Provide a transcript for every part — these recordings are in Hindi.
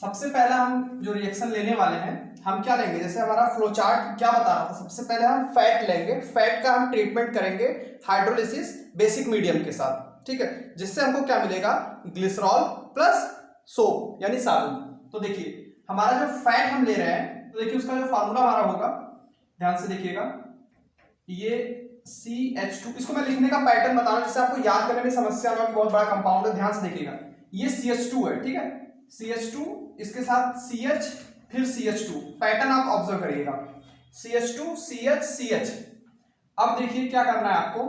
सबसे पहला हम जो रिएक्शन लेने वाले हैं हम क्या लेंगे, जैसे हमारा फ्लो चार्ट क्या बता रहा था, सबसे पहले हम फैट लेंगे, फैट का हम ट्रीटमेंट करेंगे हाइड्रोलिसिस बेसिक मीडियम के साथ, ठीक है, जिससे हमको क्या मिलेगा, ग्लिसरॉल प्लस सोप यानी साबुन। तो देखिए हमारा जो फैट हम ले रहे हैं, तो देखिए उसका जो फार्मूला हमारा होगा, ध्यान से देखिएगा, ये CH2, इसको मैं लिखने का पैटर्न बता रहा हूं जिससे आपको याद करने में समस्या ना हो कि बहुत बड़ा कंपाउंड है। ध्यान से देखिएगा, ये CH2 है, ठीक है, CH2 इसके साथ CH फिर CH2, पैटर्न आप ऑब्जर्व करिएगा, CH2 CH CH। अब देखिए क्या करना है आपको,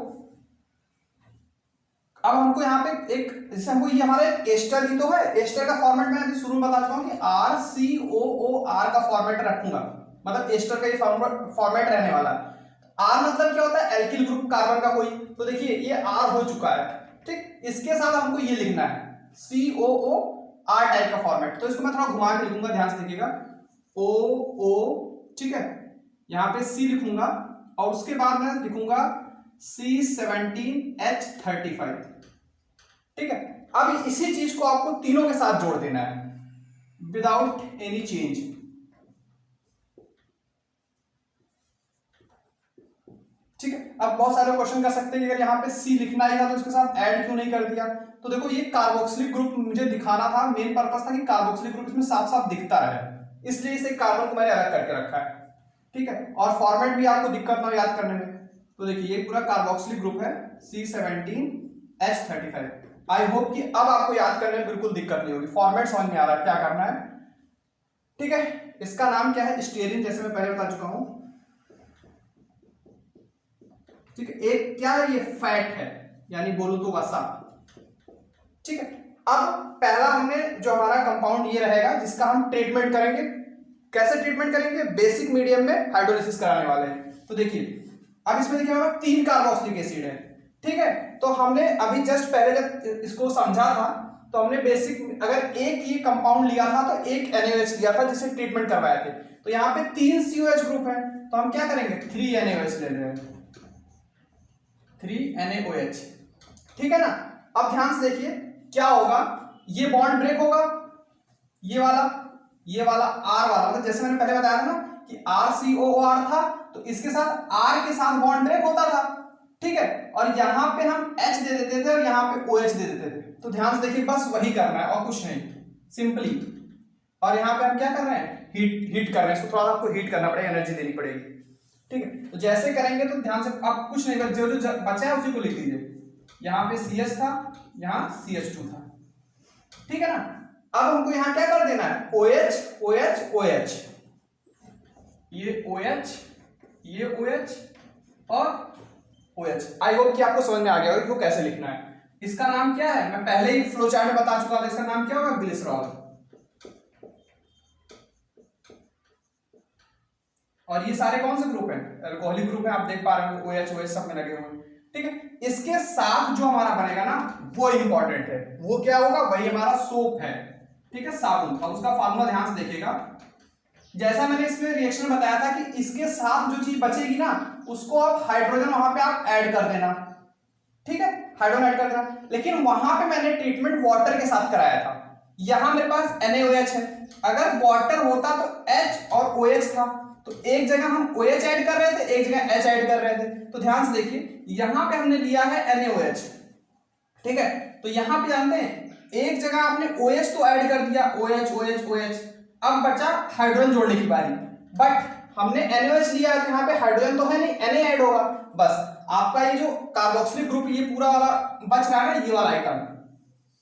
अब हमको यहाँ पे एक, जैसे हमको ये हमारा एक एस्टर ही तो है, एस्टर का फॉर्मेट मैं अभी शुरू में बता चुका हूँ कि RCOOR का फॉर्मेट रखूंगा, मतलब एस्टर का ये फॉर्मेट रहने वाला है। R मतलब क्या होता है, एल्किल ग्रुप कार्बन का कोई, तो देखिए ये R हो चुका है, ठीक, इसके साथ हमको ये लिखना है COOR टाइप का फॉर्मेट, तो इसको मैं थोड़ा घुमा के लिखूंगा, ध्यान से देखिएगा, OO, ठीक है, यहाँ पे C लिखूंगा और उसके बाद मैं लिखूंगा C17H35, ठीक है। अब इसी चीज को आपको तीनों के साथ जोड़ देना है विदाउट एनी चेंज, ठीक है। अब बहुत सारे क्वेश्चन कर सकते हैं, अगर यहाँ पे C लिखना ही था तो इसके साथ ऐड क्यों नहीं कर दिया, तो देखो ये कार्बोक्सिलिक ग्रुप मुझे दिखाना था, मेन पर्पस था कि कार्बोक्सिलिक ग्रुप इसमें साफ साफ दिखता रहे, इसलिए इसे कार्बन को मैंने अलग करके रखा है, ठीक है, और फॉर्मेट भी आपको दिक्कत ना याद करने में। तो देखिए ये पूरा कार्बोक्सिलिक ग्रुप है C17H35। आई होप कि अब आपको याद करने में बिल्कुल दिक्कत नहीं होगी, फॉर्मेट समझ में आ रहा है क्या करना है, ठीक है। इसका नाम क्या है, स्टीयरिन, जैसे मैं पहले बता चुका हूं, ठीक है। एक क्या है, ये फैट है यानी बोलो तो वसा, ठीक है। अब पहला हमने जो हमारा कंपाउंड ये रहेगा जिसका हम ट्रीटमेंट करेंगे, कैसे ट्रीटमेंट करेंगे, बेसिक मीडियम में हाइड्रोलिसिस कराने वाले हैं। तो देखिए अब इसमें देखिए हमारा 3 कार्बोक्सिलिक एसिड है, ठीक है, तो हमने अभी जस्ट पहले जब इसको समझा था तो हमने बेसिक, अगर एक ये कंपाउंड लिया था तो एक NaOH लिया था जिसे ट्रीटमेंट करवाए थे, तो यहाँ पे 3 COH ग्रुप है, तो हम क्या करेंगे 3 NaOH ले रहे हैं, 3 NaOH, ठीक है ना। अब ध्यान से देखिए क्या होगा, ये बॉन्ड ब्रेक होगा, ये वाला R वाला, मतलब जैसे मैंने पहले बताया था ना कि RCOOR था, तो इसके साथ R के साथ बॉन्ड ब्रेक होता था, ठीक है, और यहां पे हम H दे देते थे और यहां पे OH दे देते थे। तो ध्यान से देखिए बस वही करना है और कुछ नहीं, सिंपली। और यहां पे हम क्या कर रहे हैं, हीट कर रहे हैं, इसको थोड़ा आपको हीट करना पड़ेगा, एनर्जी देनी पड़ेगी, ठीक है। तो जैसे करेंगे तो ध्यान से, अब कुछ नहीं, बस जो बचा है उसी को लिख दीजिए, यहाँ पे CH था, यहाँ CH2 था, ठीक है ना। अब हमको यहाँ क्या कर देना है, OH OH OH, ये OH ये OH और OH। आई होप कि आपको समझ में आ गया होगा कि कैसे लिखना है। इसका नाम क्या है, मैं पहले ही फ्लो चार्ट में बता चुका था, इसका नाम क्या होगा, ग्लिसरॉल। और ये सारे कौन से ग्रुप हैं, अल्कोहलिक ग्रुप है, आप देख पा रहे हो OH OH सब में लगे हुए हैं, ठीक है। इसके साथ जो हमारा बनेगा ना वो इंपॉर्टेंट है, वो क्या होगा, वही हमारा सोप है, ठीक है, साबुन। अब उसका फार्मूला ध्यान से देखिएगा, जैसा मैंने इसमें रिएक्शन में बताया था कि इसके साथ जो चीज बचेगी ना उसको आप हाइड्रोजन वहां पे आप ऐड कर देना, ठीक है, हाइड्रोजन ऐड कर देना। लेकिन वहां पे मैंने ट्रीटमेंट वाटर के साथ कराया था, यहां मेरे पास NaOH है, अगर वाटर होता तो H और OH था, तो एक जगह हम OH ऐड कर रहे थे, एक जगह H ऐड कर रहे थे। तो ध्यान से देखिए यहां पे हमने लिया है NaOH, ठीक है, तो यहां पे जानते हैं एक जगह आपने OH तो ऐड कर दिया, OH OH OH, अब बचा हाइड्रोजन जोड़ने की बारी, बट हमने NaOH लिया है तो यहाँ पे हाइड्रोजन तो है नहीं, Na ऐड होगा, बस आपका ये जो कार्बोक्सिलिक ग्रुप ये पूरा वाला बच रहा है ना, ये वाला आइटम,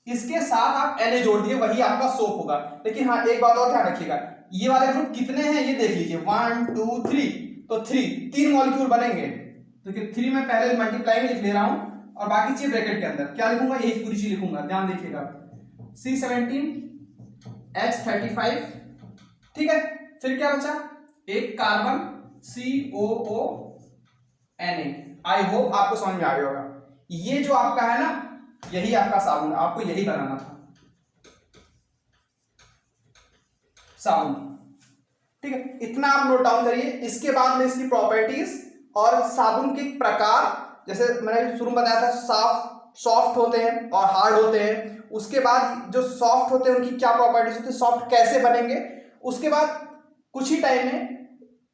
इसके साथ आप Na जोड़ दिए, वही आपका सोप होगा। लेकिन हाँ एक बात और ध्यान रखिएगा, ये वाले ग्रुप कितने हैं ये देख लीजिए, 1 2 3, तो 3 मॉलिक्यूल बनेंगे, तो 3 में पहले मल्टीप्लाई में लिख ले रहा हूं और बाकी चीज ब्रैकेट के अंदर क्या लिखूंगा, यही पूरी चीज लिखूंगा, ध्यान देखिएगा, C17H35, ठीक है। फिर क्या बचा, एक कार्बन COONA। आई होप आपको समझ में आ गया होगा, ये जो आपका है ना यही आपका साबुन, आपको यही बनाना था साबुन, ठीक है, इतना आप नोट डाउन करिए। इसके बाद में इसकी प्रॉपर्टीज और साबुन के प्रकार, जैसे मैंने शुरू में बताया था, सॉफ्ट होते हैं और हार्ड होते हैं, उसके बाद जो सॉफ्ट होते हैं उनकी क्या प्रॉपर्टीज होती है, सॉफ्ट कैसे बनेंगे, उसके बाद कुछ ही टाइम में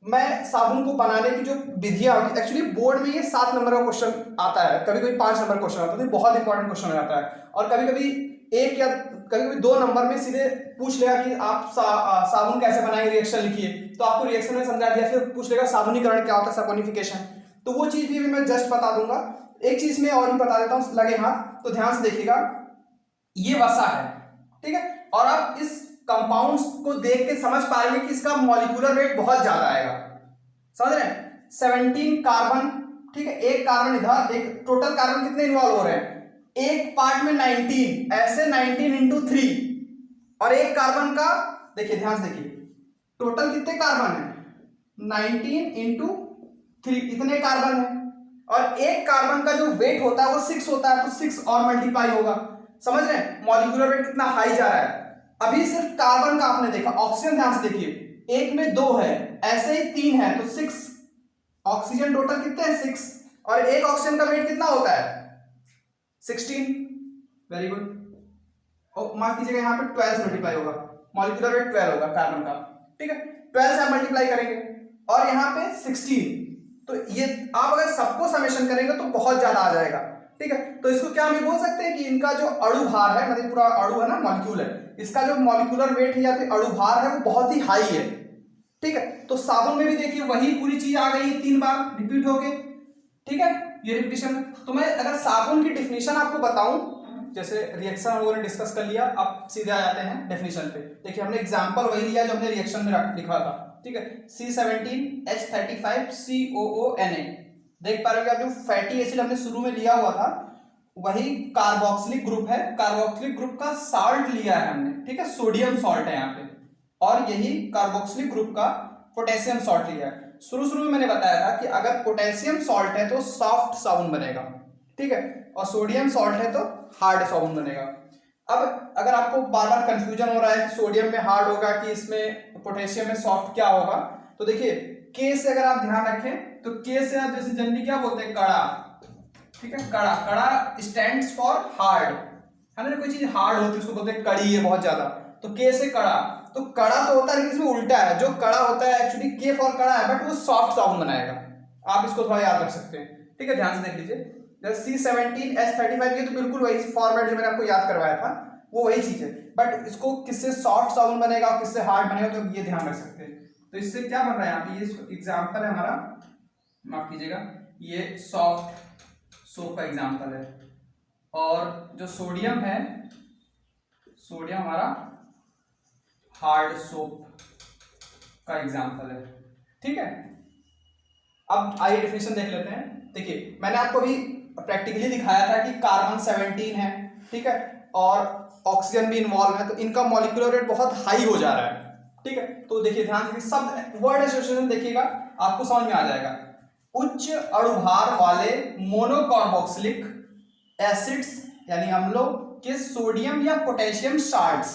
मैं साबुन को बनाने की जो विधियां होती है, एक्चुअली बोर्ड में ये 7 नंबर का क्वेश्चन आता है, कभी कभी 5 नंबर क्वेश्चन आता है, तो बहुत इंपॉर्टेंट क्वेश्चन हो जाता है, और कभी कभी 1 या कभी कभी 2 नंबर में सीधे पूछ लेगा कि आप साबुन कैसे बनाएंगे, रिएक्शन लिखिए, तो आपको रिएक्शन में समझा दिया, फिर पूछ लेगा साबुनीकरण क्या होता है, सैपोनिफिकेशन, तो वो चीज भी मैं जस्ट बता दूंगा। एक चीज में और भी बता देता हूँ, लगे हाथ, तो ध्यान से देखिएगा, ये वसा है, ठीक है, और आप इस कंपाउंड्स को देख के समझ पाएंगे कि इसका मॉलिक्यूलर वेट बहुत ज्यादा आएगा, समझ रहे हैं, 17 कार्बन, ठीक है, एक कार्बन इधर, एक टोटल कार्बन कितने इन्वॉल्व हो रहे हैं, एक पार्ट में 19, ऐसे 19 इंटू 3, और एक कार्बन का देखिए, ध्यान से देखिए, टोटल कितने कार्बन है, 19 इंटू 3, इतने कार्बन है, और एक कार्बन का जो वेट होता है वो 6 होता है, तो 6 और मल्टीप्लाई होगा, समझ रहे हैं, मॉलिक्यूलर वेट कितना हाई जा रहा है। अभी सिर्फ कार्बन का आपने देखा, ऑक्सीजन ध्यान से देखिए, एक में 2 है, ऐसे ही 3 है, तो 6, ऑक्सीजन टोटल कितने हैं 6, और एक ऑक्सीजन का वेट कितना होता है 16, वेरी गुड, और माफ कीजिएगा यहाँ पे 12 से मल्टीप्लाई होगा, मॉलिक्यूलर वेट 12 होगा कार्बन का, ठीक है, 12 से आप मल्टीप्लाई करेंगे, और यहाँ पे 16, तो ये आप अगर सबको समेशन करेंगे तो बहुत ज्यादा आ जाएगा, ठीक है, तो इसको क्या हम ये बोल सकते हैं कि इनका जो अणु भार है, मतलब पूरा अणु है ना, मॉलिक्यूल है, इसका जो मॉलिक्यूलर वेट है या फिर अणु भार है वो बहुत ही हाई है, ठीक है, तो साबुन में भी देखिए वही पूरी चीज आ गई है, 3 बार रिपीट हो गए, ठीक है, ये रिपीटिशन। तो मैं अगर साबुन की डेफिनेशन आपको बताऊं, जैसे रिएक्शन हम लोगों ने डिस्कस कर लिया, अब सीधे आ जाते हैं डेफिनेशन पे। देखिए हमने एग्जांपल वही लिया जो हमने रिएक्शन में लिखा था, ठीक है, C17H35COONA, देख पा रहे हो आप, जो फैटी एसिड हमने शुरू में लिया हुआ था वही कार्बोक्सिलिक ग्रुप है, कार्बोक्सिलिक ग्रुप का साल्ट लिया है हमने, ठीक है, सोडियम सॉल्ट है यहाँ पे, और यही कार्बोक्सिलिक ग्रुप का पोटेशियम सॉल्ट लिया है। शुरू में मैंने बताया था कि अगर पोटेशियम सॉल्ट है तो सॉफ्ट साबुन बनेगा, ठीक है, और सोडियम सॉल्ट है तो हार्ड साबुन बनेगा। अब अगर आपको बार बार कंफ्यूजन हो रहा है कि सोडियम में हार्ड होगा कि इसमें पोटेशियम में सॉफ्ट क्या होगा, तो देखिए के से अगर आप ध्यान रखें तो के से आप जैसे जनरली क्या बोलते हैं, कड़ा, ठीक है, कड़ा, कड़ा स्टैंड्स फॉर हार्ड, है ना, कोई चीज हार्ड होती है उसको बोलते हैं कड़ी है बहुत ज्यादा, तो के से कड़ा, तो कड़ा तो होता है लेकिन इसमें उल्टा है, जो कड़ा होता है एक्चुअली के फॉर कड़ा है, बट वो सॉफ्ट साबुन बनाएगा, आप इसको थोड़ा याद रख सकते हैं, ठीक है, ध्यान से देख लीजिए, C17H35, ये तो बिल्कुल वही फॉर्मेट जो मैंने आपको याद करवाया था वो वही चीज है, बट इसको किससे सॉफ्ट साबुन बनेगा और किससे हार्ड बनेगा, तो ये ध्यान रख सकते हैं। तो इससे क्या बन रहा है यहाँ पे, ये एग्जाम्पल है हमारा, माफ कीजिएगा, ये सॉफ्ट सोप का एग्जाम्पल है, और जो सोडियम है, सोडियम हमारा हार्ड सोप का एग्जाम्पल है, ठीक है। अब आइए डेफिनेशन देख लेते हैं। देखिए मैंने आपको भी प्रैक्टिकली दिखाया था कि कार्बन 17 है, ठीक है, और ऑक्सीजन भी इन्वॉल्व है, तो इनका मॉलिक्यूलर वेट बहुत हाई हो जा रहा है, ठीक है, तो देखिए ध्यान से सब वर्ड एसोसिएशन देखिएगा आपको समझ में आ जाएगा। उच्च अणुभार वाले मोनोकार्बोक्सिलिक एसिड्स यानी अम्लों के सोडियम या पोटेशियम साल्ट्स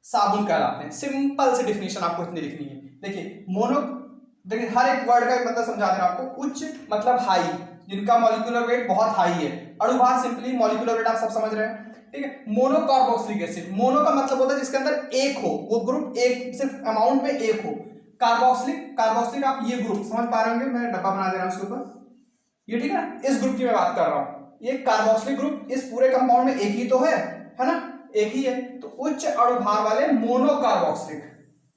साबुन कहलाते हैं। सिंपल सी डेफिनेशन आपको इतनी लिखनी है। देखिए मोनो, देखिए हर एक वर्ड का मतलब समझा दे रहा हूं आपको। उच्च मतलब हाई, जिनका मॉलिक्यूलर वेट बहुत हाई है। अणुभार सिंपली मॉलिक्यूलर वेट आप सब समझ रहे हैं, ठीक है। मोनोकार्बोक्सिलिक एसिड, मोनो का मतलब होता है जिसके अंदर एक हो, वो ग्रुप एक सिर्फ अमाउंट में एक हो। कार्बोक्सिलिक, कार्बोक्सिलिक आप ये ग्रुप समझ पा रहे होंगे, मैं डब्बा बना दे रहा हूं इसके ऊपर, ये ठीक है ना, इस ग्रुप की मैं बात कर रहा हूं। ये कार्बोक्सिलिक ग्रुप इस पूरे कंपाउंड में एक ही तो है ना, एक ही है। तो उच्च अणुभार वाले मोनोकार्बोक्सिलिक,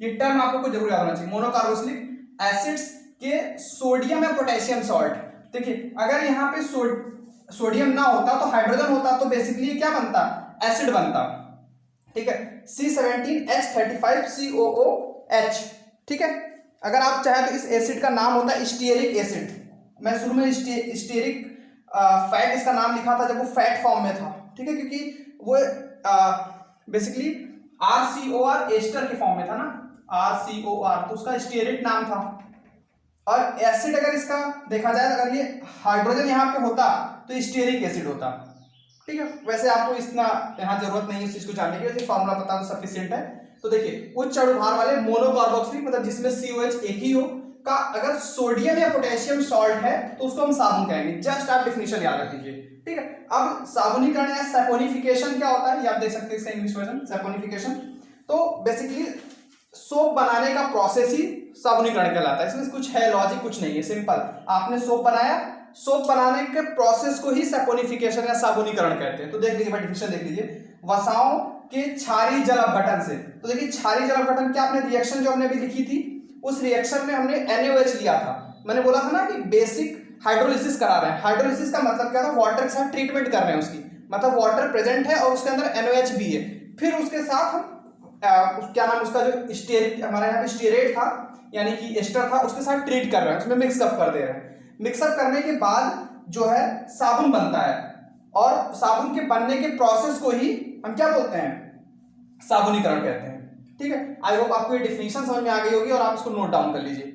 ये टर्म आपको कुछ जरूर याद होना चाहिए। मोनोकार्बोक्सिलिक एसिड्स के सोडियम या पोटेशियम सॉल्ट। देखिए अगर यहाँ पे सोडियम ना होता तो हाइड्रोजन होता, तो बेसिकली क्या बनता, एसिड बनता, ठीक है। C17H35COOH, ठीक है। अगर आप चाहे तो इस एसिड का नाम होता है स्टीयरिक एसिड। मैं शुरू में स्टीयरिक फैट इसका नाम लिखा था जब वो फैट फॉर्म में था, ठीक है, क्योंकि वो बेसिकली RCOR एस्टर के फॉर्म में था ना, RCOR, तो उसका स्टीयरिक नाम था। और एसिड अगर इसका देखा जाए, अगर ये हाइड्रोजन यहाँ पे होता तो स्टीयरिक एसिड होता, ठीक है। वैसे आपको इतना यहाँ जरूरत नहीं है इस चीज को जानने की, वैसे फॉर्मूला पता तो सफिशिएंट है। तो देखिए उच्च अणुभार वाले मोनोकार्बोक्सिलिक, मतलब जिसमें COH एक ही हो, का अगर सोडियम या पोटेशियम सॉल्ट है तो उसको हम साबुन कहेंगे। जस्ट आप डेफिनेशन याद रख लीजिए। ठीक है। अब साबुनीकरण या सैपोनिफिकेशन क्या होता है, ये आप देख सकते हैं इसका इंग्लिश वर्जन सैपोनिफिकेशन। तो बेसिकली सोप बनाने का प्रोसेस ही साबुनीकरण कहलाता है। इसमें कुछ है लॉजिक, कुछ नहीं है, सिंपल। आपने सोप बनाया, सोप बनाने के प्रोसेस को ही सैपोनिफिकेशन या साबुनीकरण कहते हैं। तो देख लीजिए, डेफिनेशन देख लीजिए, वसाओं के क्षारीय जल अपघटन से। तो देखिए क्षारीय जल अपघटन क्या, आपने रिएक्शन जो हमने अभी लिखी थी, उस रिएक्शन में हमने NaOH लिया था। मैंने बोला था ना कि बेसिक हाइड्रोलिसिस करा रहे हैं। हाइड्रोलिसिस का मतलब क्या था, वाटर के साथ ट्रीटमेंट कर रहे हैं उसकी, मतलब वाटर प्रेजेंट है और उसके अंदर NaOH भी है। फिर उसके साथ हम क्या नाम उसका, जो स्टेरेट हमारे यहाँ पे स्टेरेट था यानी कि एस्टर था, उसके साथ ट्रीट कर रहे हैं, उसमें मिक्सअप कर दे रहे हैं। मिक्सअप करने के बाद जो है साबुन बनता है, और साबुन के बनने के प्रोसेस को ही हम क्या बोलते हैं, साबुनीकरण कहते हैं। ठीक है, आई होप आपको ये डेफिनेशन समझ में आ गई होगी और आप इसको नोट डाउन कर लीजिए।